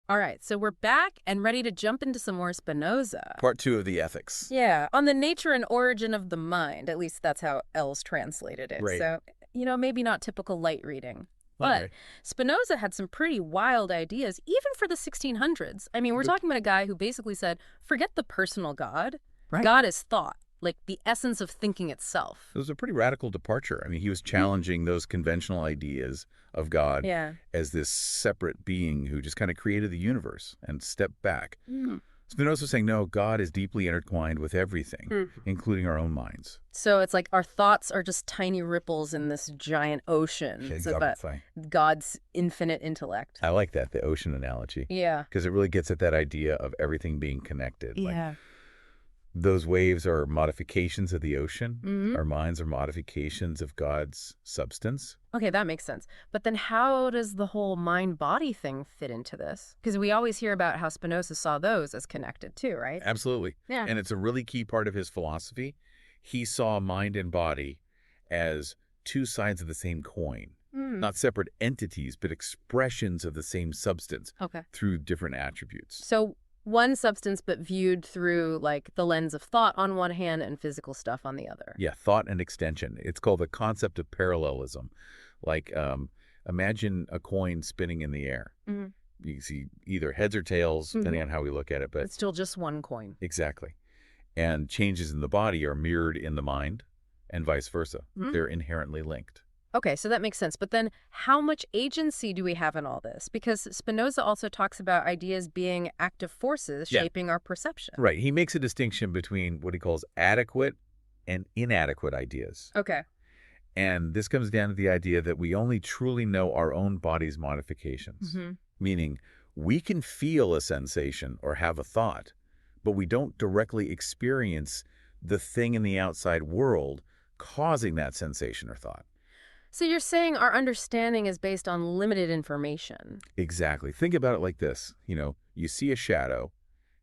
All right, so we're back and ready to jump into some more Spinoza. Part 2 of the ethics. Yeah, on the nature and origin of the mind. At least that's how Els translated it. Right. So, maybe not typical light reading. But Okay. Spinoza had some pretty wild ideas, even for the 1600s. I mean, we're talking about a guy who basically said, forget the personal God. Right. God is thought, like the essence of thinking itself. It was a pretty radical departure. I mean, he was challenging those conventional ideas of God Yeah. as this separate being who just kind of created the universe and stepped back. Spinoza was saying, no, God is deeply intertwined with everything, including our own minds. So it's like our thoughts are just tiny ripples in this giant ocean. But God's infinite intellect. I like that, the ocean analogy. Yeah. Because it really gets at that idea of everything being connected. Yeah. Like, those waves are modifications of the ocean. Our minds are modifications of God's substance. Okay, that makes sense. But then how does the whole mind-body thing fit into this? Because we always hear about how Spinoza saw those as connected too, right? Absolutely. Yeah. And it's a really key part of his philosophy. He saw mind and body as two sides of the same coin. Not separate entities, but expressions of the same substance through different attributes. So one substance, but viewed through like the lens of thought on one hand and physical stuff on the other. Yeah, thought and extension. It's called the concept of parallelism. Like, imagine a coin spinning in the air. You see either heads or tails, depending on how we look at it. But it's still just one coin. Exactly. And changes in the body are mirrored in the mind and vice versa. They're inherently linked. Okay, so that makes sense. But then how much agency do we have in all this? Because Spinoza also talks about ideas being active forces shaping our perception. Right. He makes a distinction between what he calls adequate and inadequate ideas. Okay. And this comes down to the idea that we only truly know our own body's modifications. Meaning, we can feel a sensation or have a thought, but we don't directly experience the thing in the outside world causing that sensation or thought. So you're saying our understanding is based on limited information. Exactly. Think about it like this. You see a shadow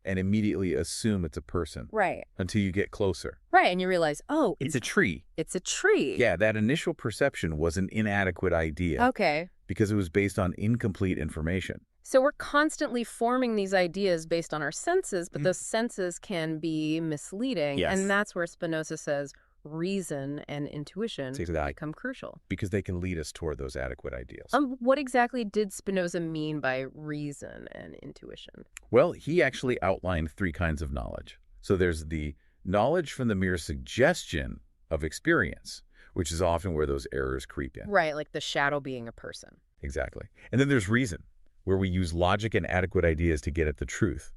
and immediately assume it's a person. Right. Until you get closer. Right, and you realize, oh, it's a tree. It's a tree. Yeah, that initial perception was an inadequate idea. Okay. Because it was based on incomplete information. So we're constantly forming these ideas based on our senses, but those senses can be misleading. Yes. And that's where Spinoza says reason and intuition become crucial. Because they can lead us toward those adequate ideals. What exactly did Spinoza mean by reason and intuition? Well, he actually outlined 3 kinds of knowledge. So there's the knowledge from the mere suggestion of experience, which is often where those errors creep in. Right, like the shadow being a person. Exactly. And then there's reason, where we use logic and adequate ideas to get at the truth,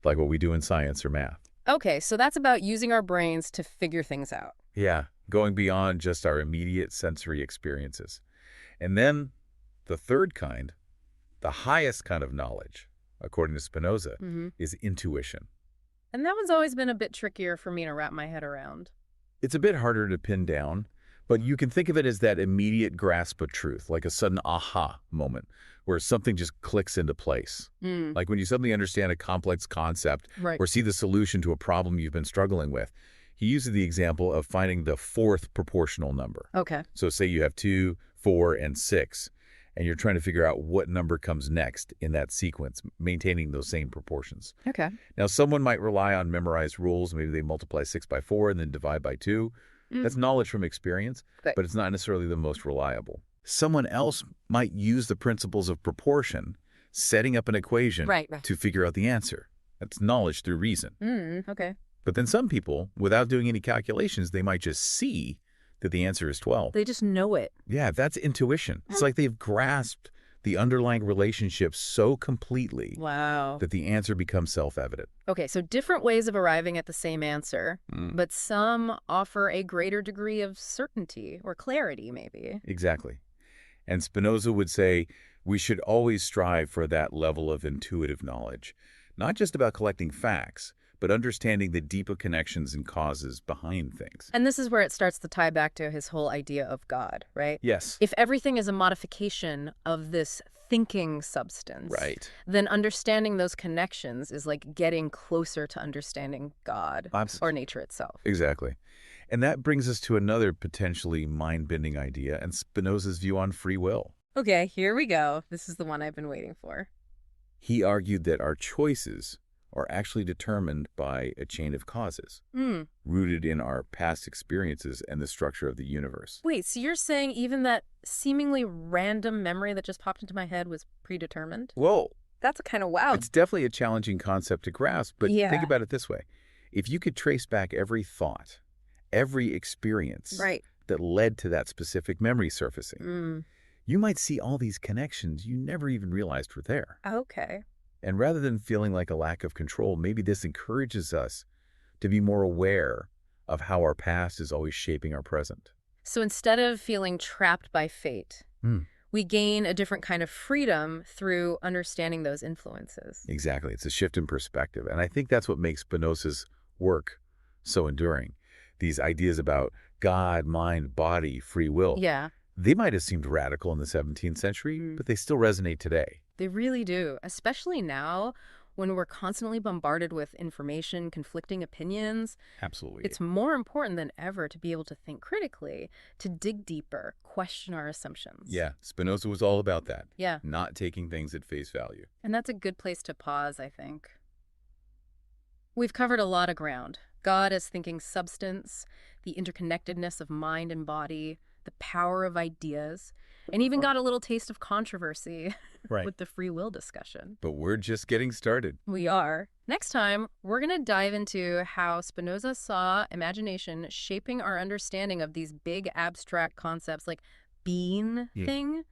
like what we do in science or math. Okay, so that's about using our brains to figure things out. Yeah, going beyond just our immediate sensory experiences. And then the third kind, the highest kind of knowledge, according to Spinoza, is intuition. And that one's always been a bit trickier for me to wrap my head around. It's a bit harder to pin down, but you can think of it as that immediate grasp of truth, like a sudden aha moment where something just clicks into place. Like when you suddenly understand a complex concept or see the solution to a problem you've been struggling with. He uses the example of finding the 4th proportional number. Okay. So say you have 2, 4, and 6, and you're trying to figure out what number comes next in that sequence, maintaining those same proportions. Okay. Now, someone might rely on memorized rules. Maybe they multiply 6 by 4 and then divide by 2. That's knowledge from experience, but it's not necessarily the most reliable. Someone else might use the principles of proportion, setting up an equation to figure out the answer. That's knowledge through reason. Okay. But then some people, without doing any calculations, they might just see that the answer is 12. They just know it. Yeah, that's intuition. It's like they've grasped the underlying relationship so completely that the answer becomes self-evident. Okay, so different ways of arriving at the same answer, but some offer a greater degree of certainty or clarity, maybe. Exactly. And Spinoza would say we should always strive for that level of intuitive knowledge, not just about collecting facts, but understanding the deeper connections and causes behind things. And this is where it starts to tie back to his whole idea of God, right? Yes. If everything is a modification of this thinking substance, then understanding those connections is like getting closer to understanding God or nature itself. Exactly. And that brings us to another potentially mind-bending idea and Spinoza's view on free will. Okay, here we go. This is the one I've been waiting for. He argued that our choices are actually determined by a chain of causes, rooted in our past experiences and the structure of the universe. Wait, so you're saying even that seemingly random memory that just popped into my head was predetermined? Well, That's kind of wild. it's definitely a challenging concept to grasp, but think about it this way. If you could trace back every thought, every experience that led to that specific memory surfacing, you might see all these connections you never even realized were there. Okay. And rather than feeling like a lack of control, maybe this encourages us to be more aware of how our past is always shaping our present. So instead of feeling trapped by fate, we gain a different kind of freedom through understanding those influences. Exactly. It's a shift in perspective. And I think that's what makes Spinoza's work so enduring. These ideas about God, mind, body, free will. Yeah. They might have seemed radical in the 17th century, but they still resonate today. They really do, especially now when we're constantly bombarded with information, conflicting opinions. Absolutely. It's more important than ever to be able to think critically, to dig deeper, question our assumptions. Yeah, Spinoza was all about that. Yeah. Not taking things at face value. And that's a good place to pause, I think. We've covered a lot of ground. God as thinking substance, the interconnectedness of mind and body, the power of ideas, and even got a little taste of controversy with the free will discussion. But we're just getting started. We are. Next time, we're going to dive into how Spinoza saw imagination shaping our understanding of these big abstract concepts like being thing.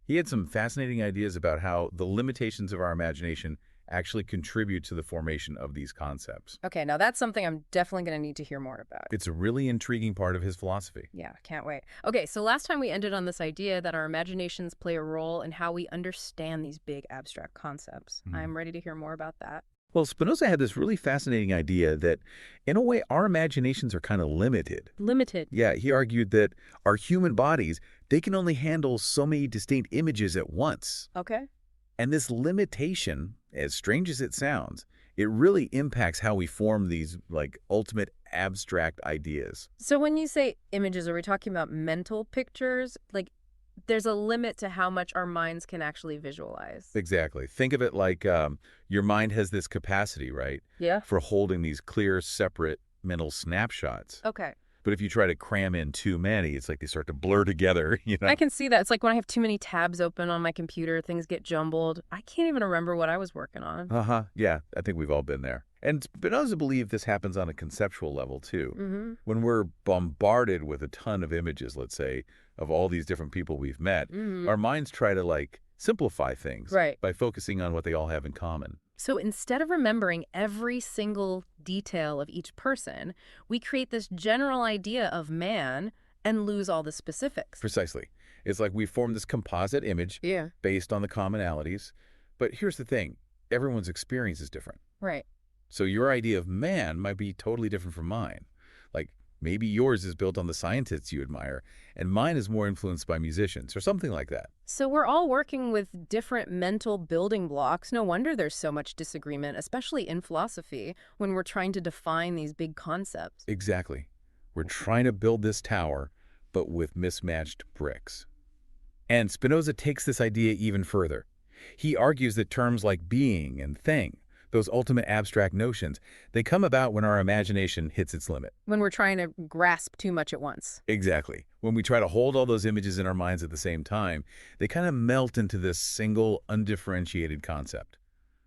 He had some fascinating ideas about how the limitations of our imagination actually contribute to the formation of these concepts. Okay, now that's something I'm definitely going to need to hear more about. It's a really intriguing part of his philosophy. Yeah, can't wait. Okay, so last time we ended on this idea that our imaginations play a role in how we understand these big abstract concepts. I'm ready to hear more about that. Well, Spinoza had this really fascinating idea that, in a way, our imaginations are kind of limited. Limited? Yeah, he argued that our human bodies, they can only handle so many distinct images at once. Okay. And this limitation, as strange as it sounds, it really impacts how we form these, like, ultimate abstract ideas. So when you say images, are we talking about mental pictures? Like, there's a limit to how much our minds can actually visualize. Exactly. Think of it like your mind has this capacity, right? Yeah. For holding these clear, separate mental snapshots. Okay. But if you try to cram in too many, it's like they start to blur together, you know? I can see that. It's like when I have too many tabs open on my computer, things get jumbled. I can't even remember what I was working on. Yeah, I think we've all been there. And Spinoza believed this happens on a conceptual level, too. When we're bombarded with a ton of images, let's say, of all these different people we've met, our minds try to, like, simplify things by focusing on what they all have in common. So instead of remembering every single detail of each person, we create this general idea of man and lose all the specifics. Precisely. It's like we form this composite image based on the commonalities. But here's the thing. Everyone's experience is different. Right. So your idea of man might be totally different from mine. Like, maybe yours is built on the scientists you admire, and mine is more influenced by musicians, or something like that. So we're all working with different mental building blocks. No wonder there's so much disagreement, especially in philosophy, when we're trying to define these big concepts. Exactly. We're trying to build this tower, but with mismatched bricks. And Spinoza takes this idea even further. He argues that terms like being and thing, those ultimate abstract notions, they come about when our imagination hits its limit. When we're trying to grasp too much at once. Exactly. When we try to hold all those images in our minds at the same time, they kind of melt into this single, undifferentiated concept.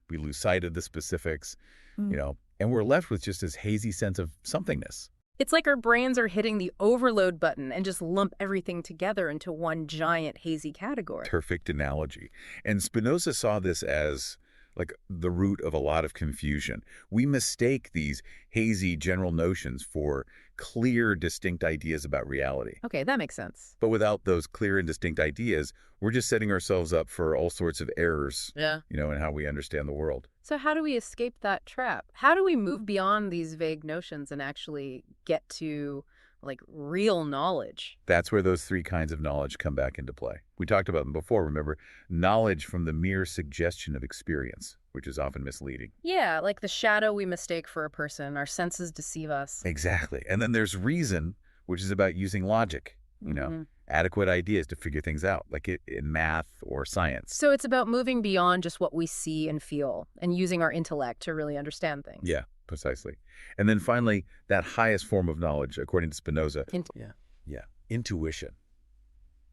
We lose sight of the specifics, and we're left with just this hazy sense of somethingness. It's like our brains are hitting the overload button and just lump everything together into one giant hazy category. Perfect analogy. And Spinoza saw this as like the root of a lot of confusion. We mistake these hazy general notions for clear, distinct ideas about reality. Okay, that makes sense. But without those clear and distinct ideas, we're just setting ourselves up for all sorts of errors, in how we understand the world. So how do we escape that trap? How do we move beyond these vague notions and actually get to, like, real knowledge? That's where those three kinds of knowledge come back into play. We talked about them before, remember? Knowledge from the mere suggestion of experience, which is often misleading. Yeah, like the shadow we mistake for a person. Our senses deceive us. Exactly. And then there's reason, which is about using logic, you know, Hmm. adequate ideas to figure things out, like in math or science. So it's about moving beyond just what we see and feel and using our intellect to really understand things. Yeah, precisely. And then finally, that highest form of knowledge, according to Spinoza, yeah, yeah, intuition,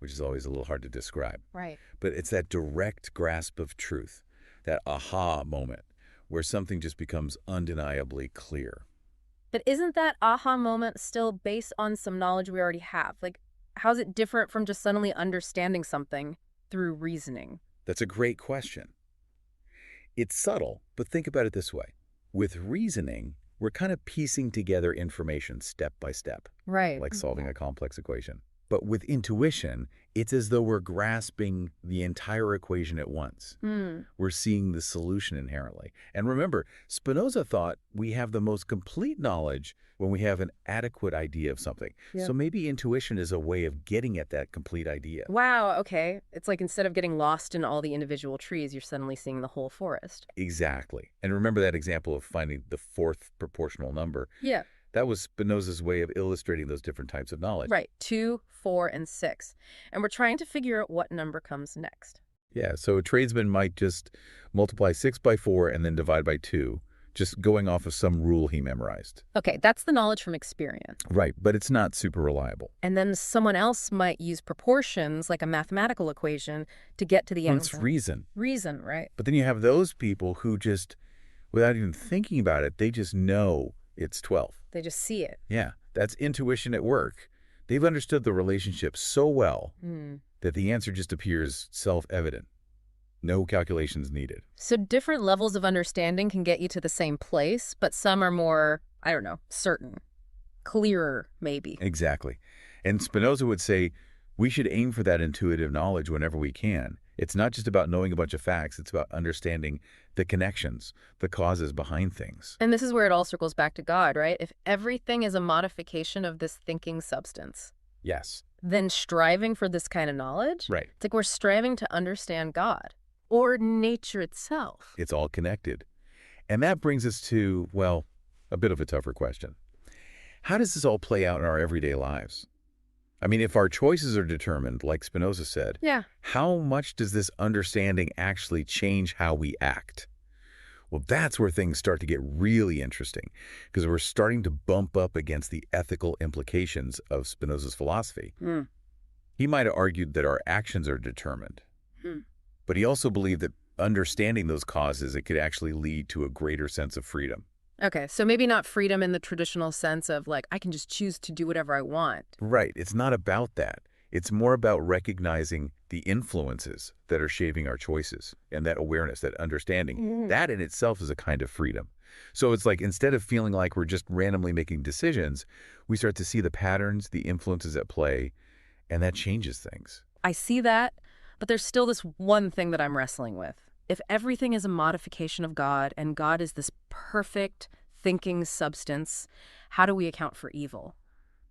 which is always a little hard to describe. Right. But it's that direct grasp of truth, that aha moment, where something just becomes undeniably clear. But isn't that aha moment still based on some knowledge we already have? Like, how's it different from just suddenly understanding something through reasoning? That's a great question. It's subtle, but think about it this way. With reasoning, we're kind of piecing together information step by step, Right. like solving a complex equation. But with intuition, it's as though we're grasping the entire equation at once. Hmm. We're seeing the solution inherently. And remember, Spinoza thought we have the most complete knowledge when we have an adequate idea of something. Yeah. So maybe intuition is a way of getting at that complete idea. Wow, okay. It's like instead of getting lost in all the individual trees, you're suddenly seeing the whole forest. Exactly. And remember that example of finding the fourth proportional number? Yeah. That was Spinoza's way of illustrating those different types of knowledge. Right. 2, 4, and 6. And we're trying to figure out what number comes next. Yeah, so a tradesman might just multiply 6 by 4 and then divide by 2, just going off of some rule he memorized. Okay, that's the knowledge from experience. Right, but it's not super reliable. And then someone else might use proportions, like a mathematical equation, to get to the Well, it's answer. reason. Reason, right? But then you have those people who just, without even thinking about it, they just know it's 12. They just see it. Yeah, that's intuition at work. They've understood the relationship so well Hmm. that the answer just appears self-evident. No calculations needed. So different levels of understanding can get you to the same place, but some are more, I don't know, certain, clearer, maybe. Exactly. And Spinoza would say we should aim for that intuitive knowledge whenever we can. It's not just about knowing a bunch of facts. It's about understanding the connections, the causes behind things. And this is where it all circles back to God, right? If everything is a modification of this thinking substance, Yes. then striving for this kind of knowledge, Right. it's like we're striving to understand God or nature itself. It's all connected. And that brings us to, well, a bit of a tougher question. How does this all play out in our everyday lives? I mean, if our choices are determined, like Spinoza said, Yeah. how much does this understanding actually change how we act? Well, that's where things start to get really interesting, because we're starting to bump up against the ethical implications of Spinoza's philosophy. Hmm. He might have argued that our actions are determined, Hmm. but he also believed that understanding those causes, it could actually lead to a greater sense of freedom. Okay, so maybe not freedom in the traditional sense of like, I can just choose to do whatever I want. Right. It's not about that. It's more about recognizing the influences that are shaping our choices and that awareness, that understanding. Mhm. That in itself is a kind of freedom. So it's like instead of feeling like we're just randomly making decisions, we start to see the patterns, the influences at play, and that changes things. I see that, but there's still this one thing that I'm wrestling with. If everything is a modification of God and God is this perfect thinking substance, how do we account for evil?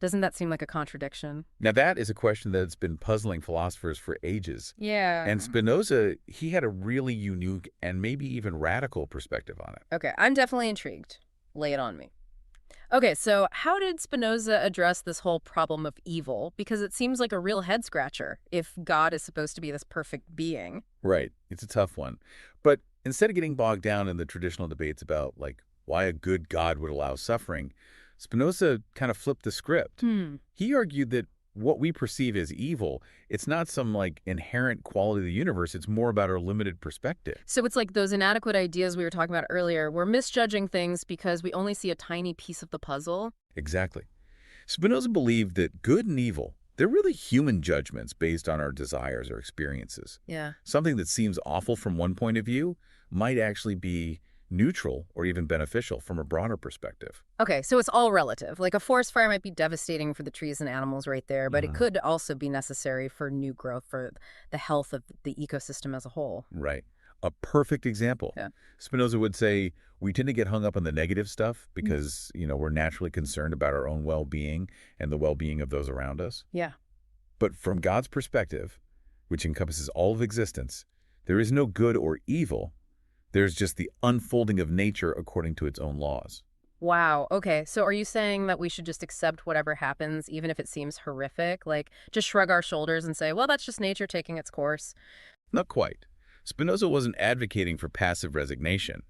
Doesn't that seem like a contradiction? Now that is a question that's been puzzling philosophers for ages. Yeah. And Spinoza, he had a really unique and maybe even radical perspective on it. Okay, I'm definitely intrigued. Lay it on me. Okay, so how did Spinoza address this whole problem of evil? Because it seems like a real head scratcher if God is supposed to be this perfect being. Right. It's a tough one. But instead of getting bogged down in the traditional debates about, like, why a good God would allow suffering, Spinoza kind of flipped the script. He argued that what we perceive as evil, it's not some, like, inherent quality of the universe. It's more about our limited perspective. So it's like those inadequate ideas we were talking about earlier. We're misjudging things because we only see a tiny piece of the puzzle. Exactly. Spinoza believed that good and evil, they're really human judgments based on our desires or experiences. Yeah. Something that seems awful from one point of view might actually be neutral or even beneficial from a broader perspective. Okay, so it's all relative. Like a forest fire might be devastating for the trees and animals right there, but it could also be necessary for new growth, for the health of the ecosystem as a whole. Right. A perfect example. Yeah. Spinoza would say we tend to get hung up on the negative stuff because, we're naturally concerned about our own well-being and the well-being of those around us. Yeah. But from God's perspective, which encompasses all of existence, there is no good or evil. There's just the unfolding of nature according to its own laws. Wow. Okay. So are you saying that we should just accept whatever happens, even if it seems horrific? Like, just shrug our shoulders and say, well, that's just nature taking its course? Not quite. Spinoza wasn't advocating for passive resignation.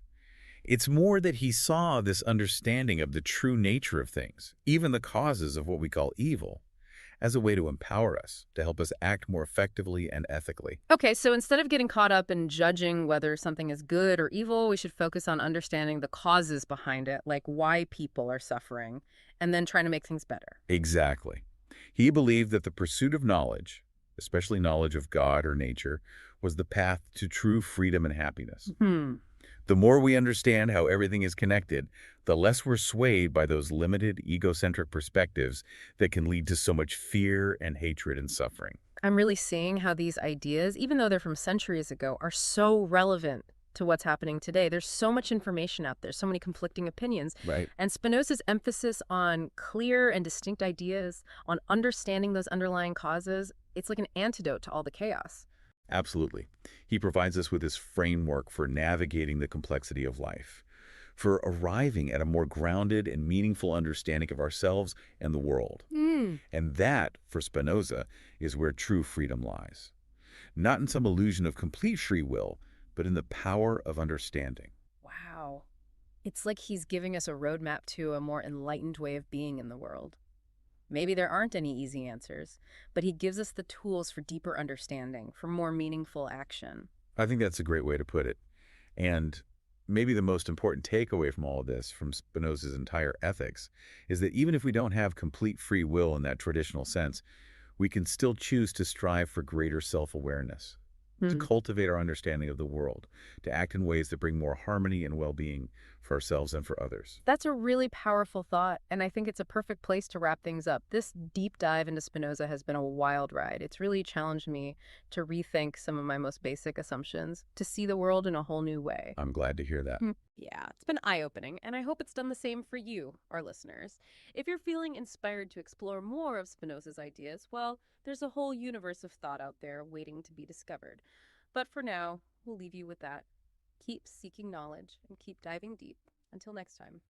It's more that he saw this understanding of the true nature of things, even the causes of what we call evil, as a way to empower us, to help us act more effectively and ethically. Okay. So instead of getting caught up in judging whether something is good or evil, we should focus on understanding the causes behind it, like why people are suffering, and then trying to make things better. Exactly. He believed that the pursuit of knowledge, especially knowledge of God or nature, was the path to true freedom and happiness. Hmm. The more we understand how everything is connected, the less we're swayed by those limited, egocentric perspectives that can lead to so much fear and hatred and suffering. I'm really seeing how these ideas, even though they're from centuries ago, are so relevant to what's happening today. There's so much information out there, so many conflicting opinions. Right. And Spinoza's emphasis on clear and distinct ideas, on understanding those underlying causes, it's like an antidote to all the chaos. Absolutely. He provides us with this framework for navigating the complexity of life, for arriving at a more grounded and meaningful understanding of ourselves and the world. Hmm. And that, for Spinoza, is where true freedom lies. Not in some illusion of complete free will, but in the power of understanding. Wow. It's like he's giving us a roadmap to a more enlightened way of being in the world. Maybe there aren't any easy answers, but he gives us the tools for deeper understanding, for more meaningful action. I think that's a great way to put it. And maybe the most important takeaway from all of this, from Spinoza's entire ethics, is that even if we don't have complete free will in that traditional sense, we can still choose to strive for greater self-awareness, to Hmm. cultivate our understanding of the world, to act in ways that bring more harmony and well-being for ourselves and for others. That's a really powerful thought, and I think it's a perfect place to wrap things up. This deep dive into Spinoza has been a wild ride. It's really challenged me to rethink some of my most basic assumptions, to see the world in a whole new way. I'm glad to hear that. Yeah, it's been eye-opening, and I hope it's done the same for you, our listeners. If you're feeling inspired to explore more of Spinoza's ideas, well, there's a whole universe of thought out there waiting to be discovered. But for now, we'll leave you with that. Keep seeking knowledge and keep diving deep. Until next time.